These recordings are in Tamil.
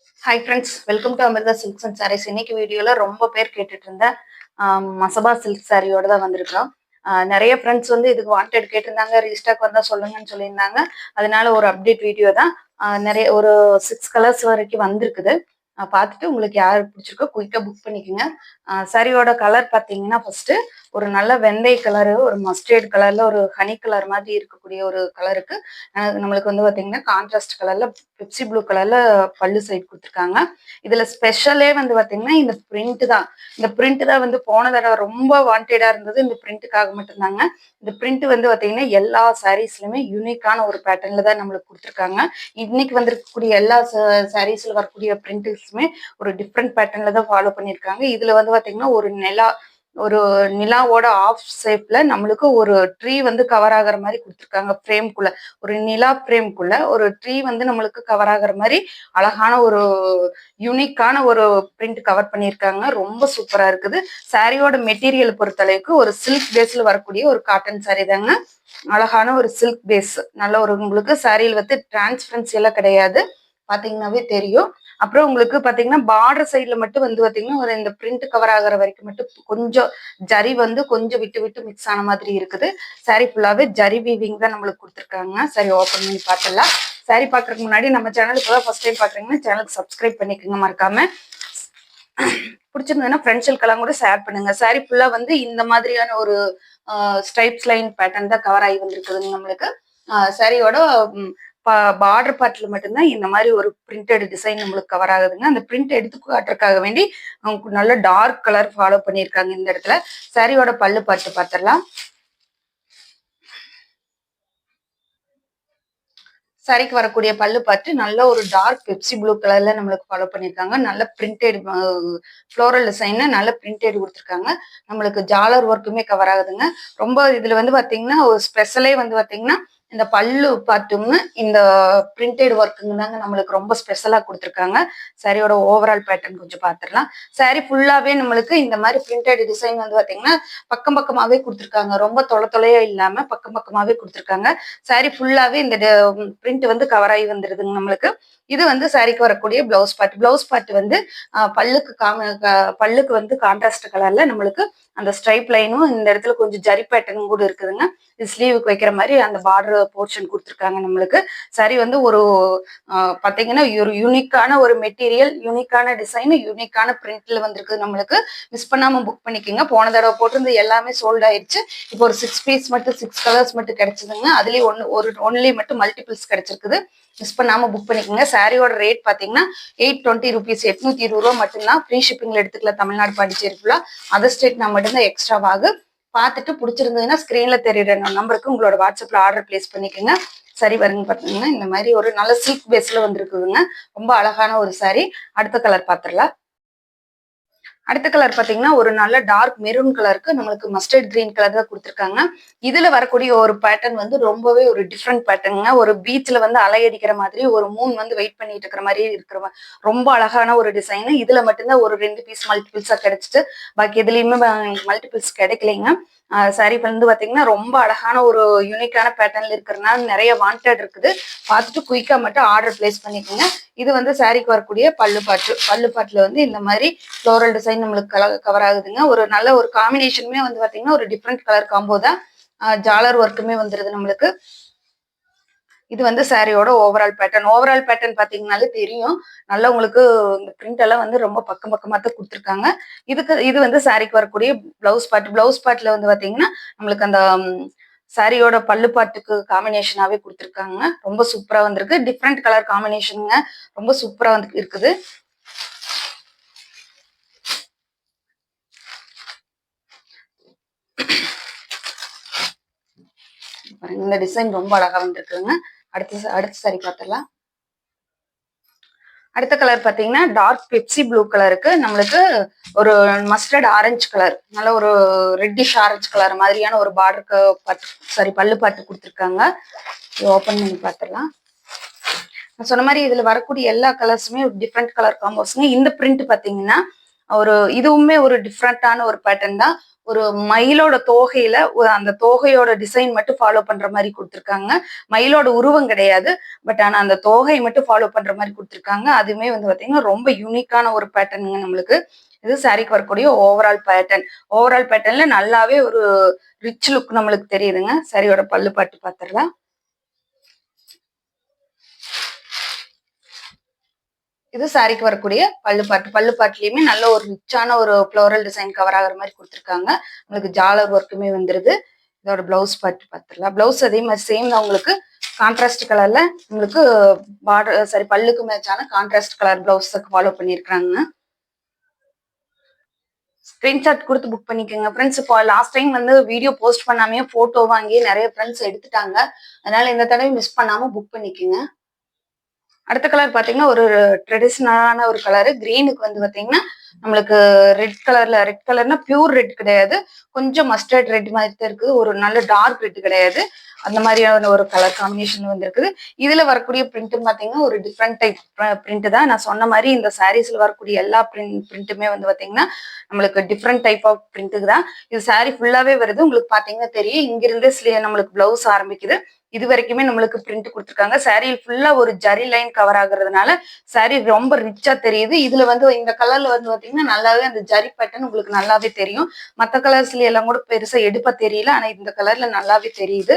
Hi friends, welcome to Amirtha silks and sarees. இன்னைக்கு வீடியோல ரொம்ப பேர் கேட்டுட்டு இருந்த மசபா சில்க் சாரியோட தான் வந்திருக்கிறோம். நிறைய ஃப்ரெண்ட்ஸ் வந்து இதுக்கு வாண்டட் கேட்டிருந்தாங்க, ரீஸ்டாக் வந்தா சொல்லுங்கன்னு சொல்லியிருந்தாங்க. அதனால ஒரு அப்டேட் வீடியோ தான். நிறைய ஒரு 6 கலர்ஸ் வரைக்கும் வந்திருக்குது. பார்த்துட்டு உங்களுக்கு யார் பிடிச்சிருக்கோ குயிக்காக புக் பண்ணிக்கோங்க. சாரியோட கலர் பார்த்தீங்கன்னா ஃபர்ஸ்ட் ஒரு நல்ல வெந்தய கலரு, ஒரு மஸ்டர்ட் கலர்ல ஒரு ஹனி கலர் மாதிரி இருக்கக்கூடிய ஒரு கலருக்கு நம்மளுக்கு வந்து பார்த்தீங்கன்னா கான்ட்ராஸ்ட் கலர்ல பெப்சி ப்ளூ கலர்ல பல்லு சைட் கொடுத்துருக்காங்க. இதுல ஸ்பெஷலே வந்து பார்த்தீங்கன்னா இந்த பிரிண்ட் தான். இந்த பிரிண்ட் தான் வந்து போன தடவை ரொம்ப வாண்டடா இருந்தது. இந்த பிரிண்ட்டுக்காக மட்டும்தாங்க. இந்த பிரிண்ட் வந்து பார்த்தீங்கன்னா எல்லா சாரீஸ்லயுமே யூனிக்கான ஒரு பேட்டர்ன்ல தான் நம்மளுக்கு கொடுத்துருக்காங்க. இன்னைக்கு வந்திருக்கக்கூடிய எல்லா சாரீஸ்ல வரக்கூடிய பிரிண்ட்ஸுமே ஒரு டிஃப்ரெண்ட் பேட்டர்ன்ல தான் ஃபாலோ பண்ணியிருக்காங்க. இதுல வந்து பார்த்தீங்கன்னா ஒரு நிலாவோட ஆஃப் ஷேப்ல நம்மளுக்கு ஒரு ட்ரீ வந்து கவர் ஆகிற மாதிரி கொடுத்துருக்காங்க. ஃப்ரேம்குள்ள ஒரு நிலா ஃப்ரேம்குள்ள ஒரு ட்ரீ வந்து நம்மளுக்கு கவர் ஆகிற மாதிரி அழகான ஒரு யூனிக்கான ஒரு பிரிண்ட் கவர் பண்ணியிருக்காங்க. ரொம்ப சூப்பரா இருக்குது. சாரியோட மெட்டீரியல் பொறுத்தளவுக்கு ஒரு சில்க் பேஸ்ல வரக்கூடிய ஒரு காட்டன் சாரி தாங்க. அழகான ஒரு சில்க் பேஸ், நல்ல ஒரு உங்களுக்கு சாரியில் வந்து டிரான்ஸ்பரன்சி எல்லாம் கிடையாது, பாத்தீங்கன்னாவே தெரியும். அப்புறம் உங்களுக்கு பாத்தீங்கன்னா பார்டர் சைட்ல மட்டும் வந்து பாத்தீங்கன்னா ஒரு இந்த பிரிண்ட் கவர் ஆகிற வரைக்கும் மட்டும் கொஞ்சம் ஜரி வந்து கொஞ்சம் விட்டு விட்டு மிக்ஸ் ஆன மாதிரி இருக்குது. சாரி ஃபுல்லாவே ஜரி வீவிங் தான் நம்மளுக்கு கொடுத்துருக்காங்க. சரி, ஓப்பன் பண்ணி பார்த்துடலாம். சாரி பாக்குறதுக்கு முன்னாடி நம்ம சேனலுக்கு தான் ஃபர்ஸ்ட் டைம் பாக்குறீங்கன்னா சேனலுக்கு சப்ஸ்கிரைப் பண்ணிக்கோங்க மறக்காம. பிடிச்சிருந்ததுன்னா ஃப்ரெண்ட்ஸுக்கெல்லாம் கூட ஷேர் பண்ணுங்க. சாரி ஃபுல்லா வந்து இந்த மாதிரியான ஒரு ஸ்ட்ரைப்ஸ் லைன் பேட்டர்ன் தான் கவர் ஆகி வந்திருக்குதுங்க நம்மளுக்கு. சாரியோட பார்டர் பார்ட்ல மட்டும்தான் இந்த மாதிரி ஒரு பிரிண்டட் டிசைன் நம்மளுக்கு கவர் ஆகுதுங்க. அந்த பிரிண்ட் எடுத்து காட்டுறதுக்காக வேண்டி அவங்க நல்ல டார்க் கலர் ஃபாலோ பண்ணியிருக்காங்க இந்த இடத்துல. சாரியோட பல்லு பார்த்து பார்த்துடலாம். சாரிக்கு வரக்கூடிய பல்லு பார்த்து நல்ல ஒரு டார்க் பெப்சி ப்ளூ கலர்ல நம்மளுக்கு ஃபாலோ பண்ணியிருக்காங்க. நல்ல பிரிண்டட் ஃப்ளோரல் டிசைன் நல்ல பிரிண்டட் கொடுத்துருக்காங்க. நம்மளுக்கு ஜாலர் ஒர்க்குமே கவர் ஆகுதுங்க. ரொம்ப இதுல வந்து பாத்தீங்கன்னா ஒரு ஸ்பெஷலே வந்து பாத்தீங்கன்னா இந்த பல்லு பாட்டும் இந்த பிரிண்டட் ஒர்க்குங்க தாங்க நம்மளுக்கு ரொம்ப ஸ்பெஷலா கொடுத்துருக்காங்க. சாரியோட ஓவரால் பேட்டர்ன் கொஞ்சம் பார்த்துடலாம். சாரி ஃபுல்லாவே நம்மளுக்கு இந்த மாதிரி பிரிண்டட் டிசைன் வந்து பாத்தீங்கன்னா பக்கம் பக்கமாவே கொடுத்துருக்காங்க. ரொம்ப தொலையா இல்லாம பக்கம் பக்கமாவே கொடுத்துருக்காங்க. சாரி ஃபுல்லாவே இந்த பிரிண்ட் வந்து கவர் ஆகி வந்துருதுங்க நம்மளுக்கு. இது வந்து சாரிக்கு வரக்கூடிய பிளவுஸ் பார்ட். பிளவுஸ் பார்ட் வந்து பல்லுக்கு வந்து கான்ட்ராஸ்ட் கலர்ல நம்மளுக்கு அந்த ஸ்ட்ரைப் லைனும் இந்த இடத்துல கொஞ்சம் ஜரி பேட்டர்னும் கூட இருக்குதுங்க. இது ஸ்லீவுக்கு வைக்கிற மாதிரி அந்த பார்டர் போர்ஷன் கொடுத்துருக்காங்க நம்மளுக்கு. சாரி வந்து ஒரு பாத்தீங்கன்னா ஒரு யூனிக்கான ஒரு மெட்டீரியல், யூனிக்கான டிசைன், யூனிக்கான பிரிண்ட்ல வந்திருக்கு நம்மளுக்கு. மிஸ் பண்ணாம புக் பண்ணிக்கோங்க. போன தடவை போட்டிருந்து எல்லாமே சோல்ட் ஆயிடுச்சு. இப்போ ஒரு 6 பீஸ் மட்டும் 6 கலர்ஸ் மட்டும் கிடைச்சதுங்க. அதுலயே ஒன்லி மட்டும் மல்டிபிள்ஸ் கிடைச்சிருக்குது. மிஸ் பண்ணாம புக் பண்ணிக்கோங்க. சாரியோட ரேட் பாத்தீங்கன்னா 820 rupees, 820 ரூபா மட்டும்தான். ஃப்ரீ ஷிப்பிங்ல எடுத்துக்கலாம் தமிழ்நாடு பாண்டிச்சேரி ஃபுல்லா. அதர் ஸ்டேட் நான் மட்டும்தான் எக்ஸ்ட்ராவாக. பார்த்துட்டு பிடிச்சிருந்ததுன்னா ஸ்கிரீன்ல தெரியுற நம்பருக்கு உங்களோட வாட்ஸ்அப்ல ஆர்டர் பிளேஸ் பண்ணிக்கோங்க. சரி வருங்க பாத்தீங்கன்னா இந்த மாதிரி ஒரு நல்ல சில்க் பேஸ்ல வந்திருக்குதுங்க. ரொம்ப அழகான ஒரு சாரி. அடுத்த கலர் பாத்துடலாம். அடுத்த கலர் பாத்தீங்கன்னா ஒரு நல்ல டார்க் மெரூன் கலருக்கு நம்மளுக்கு மஸ்டர்ட் கிரீன் கலர் தான் கொடுத்துருக்காங்க. இதுல வரக்கூடிய ஒரு பேட்டர்ன் வந்து ரொம்பவே ஒரு டிஃப்ரெண்ட் பேட்டர்னுங்க. ஒரு பீச்ல வந்து அலையடிக்கிற மாதிரி ஒரு மூன் வந்து வெயிட் பண்ணிட்டு இருக்கிற மாதிரி இருக்கிற ரொம்ப அழகான ஒரு டிசைன். இதுல மட்டும்தான் ஒரு 2 பீஸ் மல்டிபிள்ஸா கிடைச்சிட்டு பாக்கி எதுலயுமே மல்டிபிள்ஸ் கிடைக்கலைங்க. சாரி வந்து பாத்தீங்கன்னா ரொம்ப அழகான ஒரு யூனிக்கான பேட்டர்ன்ல இருக்கிறதுனால நிறைய வாண்டட் இருக்குது. பார்த்துட்டு குயிக்கா மட்டும் ஆர்டர் பிளேஸ் பண்ணிக்கோங்க. இது வந்து சாரிக்கு வரக்கூடிய பல்லு பாட்டுல வந்து இந்த மாதிரி ஃப்ளோரல் டிசைன் நம்மளுக்கு கவர் ஆகுதுங்க. ஒரு நல்ல ஒரு காம்பினேஷனுமே வந்து பாத்தீங்கன்னா ஒரு டிஃப்ரெண்ட் கலர் காம்போ தான். ஜாலர் ஒர்க்குமே வந்துருது நம்மளுக்கு. இது வந்து சாரியோட ஓவரால் பேட்டர்ன் பாத்தீங்கன்னாலே தெரியும். நல்லா உங்களுக்கு இந்த பிரிண்ட் எல்லாம் வந்து ரொம்ப பக்கம் பக்கமா தான் கொடுத்துருக்காங்க. இது வந்து சாரிக்கு வரக்கூடிய பிளவுஸ் பார்ட்ல வந்து பாத்தீங்கன்னா நம்மளுக்கு அந்த சாரியோட பல்லு பாட்டுக்கு காம்பினேஷனாவே கொடுத்துருக்காங்க. ரொம்ப சூப்பரா வந்திருக்கு. டிஃப்ரெண்ட் கலர் காம்பினேஷனுங்க. ரொம்ப சூப்பரா வந்து இருக்குது. இந்த டிசைன் ரொம்ப அழகா வந்துருக்குங்க. அடுத்த சாரி பார்த்துடலாம். அடுத்த கலர் பாத்தீங்கன்னா டார்க் பெப்சி ப்ளூ கலருக்கு நம்மளுக்கு ஒரு மஸ்டர்ட் ஆரஞ்சு கலர், நல்ல ஒரு ரெட்டிஷ் ஆரஞ்சு கலர் மாதிரியான ஒரு பார்டருக்கு பல்லு பாட்டு கொடுத்துருக்காங்க. ஓப்பன் பண்ணி பார்த்துடலாம். நான் சொன்ன மாதிரி இதுல வரக்கூடிய எல்லா கலர்ஸுமே டிஃப்ரெண்ட் கலர் காம்போஸ்ங்க. இந்த பிரிண்ட் பாத்தீங்கன்னா இதுவுமே ஒரு டிஃப்ரெண்டான ஒரு பேட்டர்ன் தான். ஒரு மயிலோட தோகையில அந்த தோகையோட டிசைன் மட்டும் ஃபாலோ பண்ற மாதிரி கொடுத்துருக்காங்க. மயிலோட உருவம் கிடையாது. பட் ஆனா அந்த தோகையை மட்டும் ஃபாலோ பண்ற மாதிரி கொடுத்துருக்காங்க. அதுவுமே வந்து பாத்தீங்கன்னா ரொம்ப யூனிக்கான ஒரு பேட்டர்னுங்க நம்மளுக்கு. இது சாரிக்கு வரக்கூடிய ஓவரால் பேட்டர்ன். ஓவரால் பேட்டர்ன்ல நல்லாவே ஒரு ரிச் லுக் நம்மளுக்கு தெரியுதுங்க. சாரியோட பல்லு பாட்டு பாத்துடலாம். இது சாரிக்கு வரக்கூடிய பல்லுப்பாட்டு. பல்லுப்பாட்டுலயுமே நல்ல ஒரு ரிச்சான ஒரு ஃப்ளோரல் டிசைன் கவர் ஆகிற மாதிரி கொடுத்துருக்காங்க. உங்களுக்கு ஜாலர் ஒர்க்குமே வந்துருது. இதோட பிளவுஸ் பாட்டு பார்த்துடலாம். பிளவுஸ் அதே மாதிரி சேம் தான் உங்களுக்கு கான்ட்ராஸ்ட் கலர்ல உங்களுக்கு பார்டர் சாரி பல்லுக்கு மேட்சான கான்ட்ராஸ்ட் கலர் பிளவுஸுக்கு ஃபாலோ பண்ணியிருக்காங்க. ஸ்கிரீன்ஷாட் கொடுத்து புக் பண்ணிக்கோங்க ஃப்ரெண்ட்ஸ். இப்போ லாஸ்ட் டைம் வந்து வீடியோ போஸ்ட் பண்ணாமே போட்டோ வாங்கி நிறைய ஃப்ரெண்ட்ஸ் எடுத்துட்டாங்க. அதனால இந்த தடவை மிஸ் பண்ணாம புக் பண்ணிக்கோங்க. அடுத்த கலர் பாத்தீங்கன்னா ஒரு ட்ரெடிஷ்னலான ஒரு கலரு. கிரீனுக்கு வந்து பாத்தீங்கன்னா நம்மளுக்கு ரெட் கலர்னா பியூர் ரெட் கிடையாது, கொஞ்சம் மஸ்டர்ட் ரெட் மாதிரி தான் இருக்குது. ஒரு நல்ல டார்க் ரெட் கிடையாது, அந்த மாதிரியான ஒரு கலர் காம்பினேஷன் வந்து இருக்குது. இதுல வரக்கூடிய பிரிண்ட் பாத்தீங்கன்னா ஒரு டிஃப்ரெண்ட் டைப் பிரிண்ட் தான். நான் சொன்ன மாதிரி இந்த சாரீஸ்ல வரக்கூடிய எல்லா பிரிண்ட்டுமே வந்து பாத்தீங்கன்னா நம்மளுக்கு டிஃப்ரெண்ட் டைப் ஆஃப் பிரிண்ட்டுக்கு தான். இது சாரீ ஃபுல்லாவே வருது. உங்களுக்கு பாத்தீங்கன்னா தெரியும், இங்கிருந்து நம்மளுக்கு பிளவுஸ் ஆரம்பிக்குது. இது வரைக்குமே நம்மளுக்கு பிரிண்ட் கொடுத்துருக்காங்க. சாரீ ஃபுல்லா ஒரு ஜரி லைன் கவர் ஆகுறதுனால சாரீ ரொம்ப ரிச்சா தெரியுது. இதுல வந்து இந்த கலர்ல வந்து பாத்தீங்கன்னா நல்லாவே அந்த ஜரி பேட்டர்ன் உங்களுக்கு நல்லாவே தெரியும். மற்ற கலர்ஸ்ல எல்லாம் கூட பெருசா எடுப்பா தெரியல, ஆனா இந்த கலர்ல நல்லாவே தெரியுது.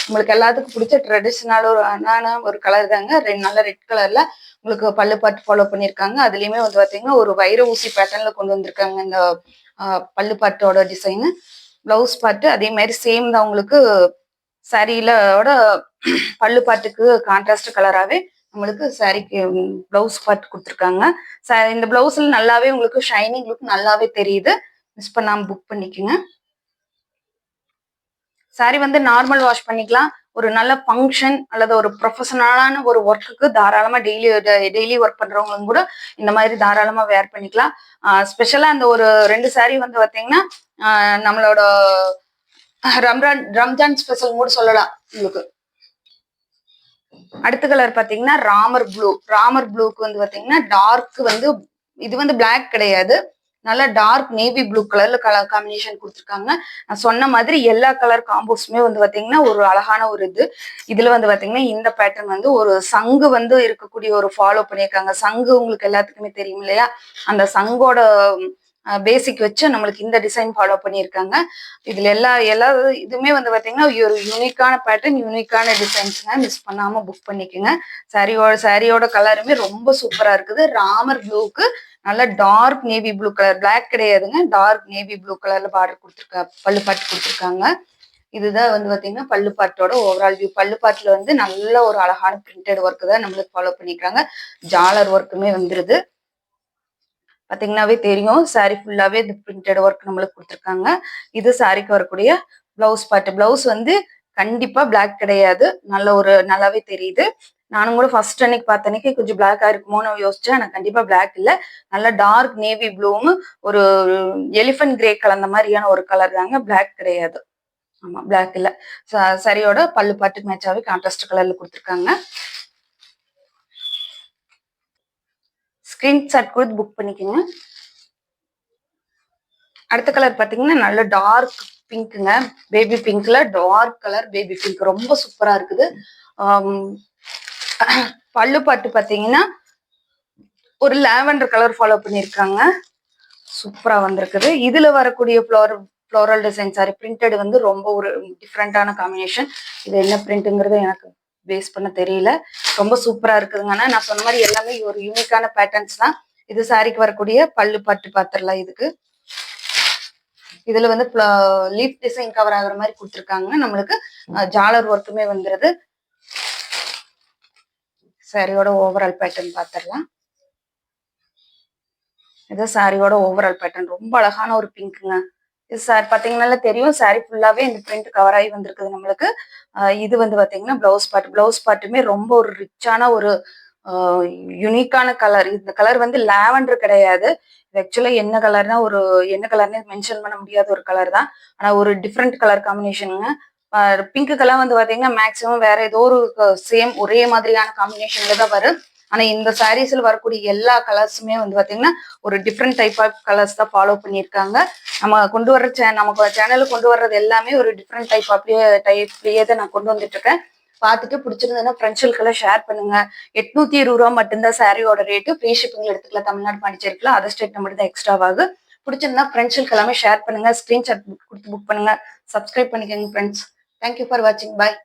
உங்களுக்கு எல்லாத்துக்கும் பிடிச்ச ட்ரெடிஷ்னலான ஒரு கலர் தாங்க. நல்ல ரெட் கலர்ல உங்களுக்கு பல்லு பாட்டு ஃபாலோ பண்ணியிருக்காங்க. அதுலயுமே வந்து பாத்தீங்கன்னா ஒரு வைர ஊசி பேட்டர்ன்ல கொண்டு வந்திருக்காங்க இந்த பல்லு பாட்டோட டிசைனு. பிளவுஸ் பாட்டு அதே மாதிரி சேம் தான் உங்களுக்கு சாரியிலோட பல்லு பாட்டுக்கு கான்ட்ராஸ்ட் கலராகவே நம்மளுக்கு சாரிக்கு பிளவுஸ் பாட்டு கொடுத்துருக்காங்க. இந்த பிளவுஸ்ல நல்லாவே உங்களுக்கு ஷைனிங் லுக் நல்லாவே தெரியுது. மிஸ் பண்ணாம புக் பண்ணிக்கோங்க. சாரி வந்து நார்மல் வாஷ் பண்ணிக்கலாம். ஒரு நல்ல ஃபங்க்ஷன் அல்லது ஒரு ப்ரொஃபஷனலான ஒரு ஒர்க்குக்கு தாராளமா டெய்லி ஒர்க் பண்றவங்களும் கூட இந்த மாதிரி தாராளமா வேர் பண்ணிக்கலாம். ஸ்பெஷலா அந்த ஒரு 2 சாரி வந்து பாத்தீங்கன்னா நம்மளோட ரம்ஜான் ஸ்பெஷல் கூட சொல்லலாம் உங்களுக்கு. அடுத்த கலர் பாத்தீங்கன்னா ராமர் ப்ளூக்கு வந்து பாத்தீங்கன்னா டார்க் வந்து இது வந்து பிளாக் கிடையாது, நல்ல டார்க் நேவி ப்ளூ கலர்ல கலர் காம்பினேஷன் கொடுத்துருக்காங்க. நான் சொன்ன மாதிரி எல்லா கலர் காம்போஸுமே வந்து பாத்தீங்கன்னா ஒரு அழகான ஒரு இதுல வந்து பாத்தீங்கன்னா இந்த பேட்டர்ன் வந்து ஒரு சங்கு வந்து இருக்கக்கூடிய ஒரு ஃபாலோ பண்ணியிருக்காங்க. சங்கு உங்களுக்கு எல்லாத்துக்குமே தெரியும் இல்லையா, அந்த சங்கோட பேசிக் வச்சு நம்மளுக்கு இந்த டிசைன் ஃபாலோ பண்ணியிருக்காங்க. இதுல எல்லா இதுவுமே வந்து பாத்தீங்கன்னா ஒரு யூனிக்கான பேட்டர்ன், யூனிக்கான டிசைன்ஸுங்க. மிஸ் பண்ணாம புக் பண்ணிக்கோங்க. சாரியோட கலருமே ரொம்ப சூப்பரா இருக்குது. ராமர் ப்ளூக்கு நல்ல dark navy blue colour, black கிடையாதுங்க, டார்க் நேவி ப்ளூ கலர்ல பார்டர் பல்லு பாட்டு கொடுத்துருக்காங்க. இதுதான் வந்து பாத்தீங்கன்னா பல்லு பாட்டோட ஓவரால் வியூ. பல்லு பாட்டுல வந்து நல்ல ஒரு அழகான பிரிண்டட் ஒர்க் தான் நம்மளுக்கு ஃபாலோ பண்ணிருக்காங்க. ஜாலர் ஒர்க்குமே வந்துருது. பாத்தீங்கன்னாவே தெரியும், சாரி ஃபுல்லாவே இந்த பிரிண்டட் ஒர்க் நம்மளுக்கு கொடுத்துருக்காங்க. இது சாரிக்கு வரக்கூடிய பிளவுஸ் பாட்டு. பிளவுஸ் வந்து கண்டிப்பா பிளாக் கிடையாது, நல்லாவே தெரியுது. நானும் கூட ஃபர்ஸ்ட் அன்னைக்கு பார்த்த அன்னைக்கு கொஞ்சம் பிளாக்கா இருக்குமோன்னு யோசிச்சேன், ஆனா கண்டிப்பா பிளாக் இல்ல, நல்ல டார்க் நேவி ப்ளூவும் ஒரு எலிஃபென்ட் கிரே கலந்த மாதிரியான ஒரு கலர் தாங்க, பிளாக் கிடையாது. ஆமா, பிளாக் இல்ல. சரியோட பல்லு பாட்டுக்கு மேட்சாவே கான்ட்ராஸ்ட் கலர்ல கொடுத்துருக்காங்க. ஸ்கிரீன்ஷாட் கொடுத்து புக் பண்ணிக்கோங்க. அடுத்த கலர் பாத்தீங்கன்னா நல்ல டார்க் பிங்க்குங்க, பேபி பிங்க்ல டார்க் கலர் பேபி பிங்க் ரொம்ப சூப்பரா இருக்குது. பல்லு பாட்டு பாத்தீங்கன்னா ஒரு லாவெண்டர் கலர் ஃபாலோ பண்ணியிருக்காங்க, சூப்பரா வந்திருக்குது. இதுல வரக்கூடிய ஃப்ளோரல் டிசைன் சாரி பிரிண்டட் வந்து ரொம்ப ஒரு டிஃப்ரெண்டான காம்பினேஷன். இது என்ன பிரிண்ட்ங்கிறது எனக்கு பேஸ் பண்ண தெரியல, ரொம்ப சூப்பரா இருக்குதுங்க. ஆனா நான் சொன்ன மாதிரி எல்லாமே ஒரு யூனிக்கான பேட்டர்ன்ஸ் தான். இது சாரிக்கு வரக்கூடிய பல்லு பாட்டு பாத்திரலாம். இதுல வந்து லீஃப் டிசைன் கவர் ஆகுற மாதிரி கொடுத்துருக்காங்க. நம்மளுக்கு ஜாலர் ஒர்க்குமே வந்துருது. சாரியோட ஓவரால் பேட்டர்ன் பாத்திரலாம். இது சாரியோட ஓவரால் பேட்டர்ன் ரொம்ப அழகான ஒரு பிங்க்குங்க. இது சாரி பாத்தீங்கன்னா தெரியும், சாரி ஃபுல்லாவே இந்த பிரிண்ட் கவர் ஆகி வந்திருக்குது நம்மளுக்கு. இது வந்து பாத்தீங்கன்னா பிளவுஸ் பாட்டுமே ரொம்ப ஒரு ரிச்சான ஒரு யூனிக்கான கலர். இந்த கலர் வந்து லாவெண்டர் கிடையாது, ஆக்சுவலா என்ன கலர்னு மென்ஷன் பண்ண முடியாத ஒரு கலர் தான். ஆனா ஒரு டிஃப்ரெண்ட் கலர் காம்பினேஷனுங்க. பிங்க்குக்கெல்லாம் வந்து பாத்தீங்கன்னா மேக்சிமம் வேற ஏதோ ஒரு சேம் ஒரே மாதிரியான காம்பினேஷன்ல தான் வரும். ஆனா இந்த சாரீஸ்ல வரக்கூடிய எல்லா கலர்ஸுமே வந்து பாத்தீங்கன்னா ஒரு டிஃப்ரெண்ட் டைப் ஆஃப் கலர்ஸ் தான் ஃபாலோ பண்ணியிருக்காங்க. நம்ம கொண்டு வர்ற நமக்கு சேனலுக்கு கொண்டு வர்றது எல்லாமே ஒரு டிஃப்ரெண்ட் டைப்லயே தான் நான் கொண்டு வந்துட்டு இருக்கேன். பார்த்துட்டு பிடிச்சிருந்ததுன்னா ஃப்ரெண்ட்ஸ் சர்க்கிளில் ஷேர் பண்ணுங்க. 820 மட்டும்தான் சாரியோட ரேட்டு. ஃப்ரீ ஷிப்பிங்ல எடுத்துக்கலாம். தமிழ்நாடு பாண்டிச்சேரிக்கலாம். அதர் ஸ்டேட் மட்டும் தான் எக்ஸ்ட்ரா ஆகும். பிடிச்சிருந்தா ஃப்ரெண்ட்ஸ் எல்லாமே ஷேர் பண்ணுங்க. ஸ்கிரீன்ஷாட் கொடுத்து புக் பண்ணுங்க. சப்ஸ்கிரைப் பண்ணிக்கோங்க ஃப்ரெண்ட்ஸ். தேங்க்யூ ஃபார் வாட்சிங். பாய்.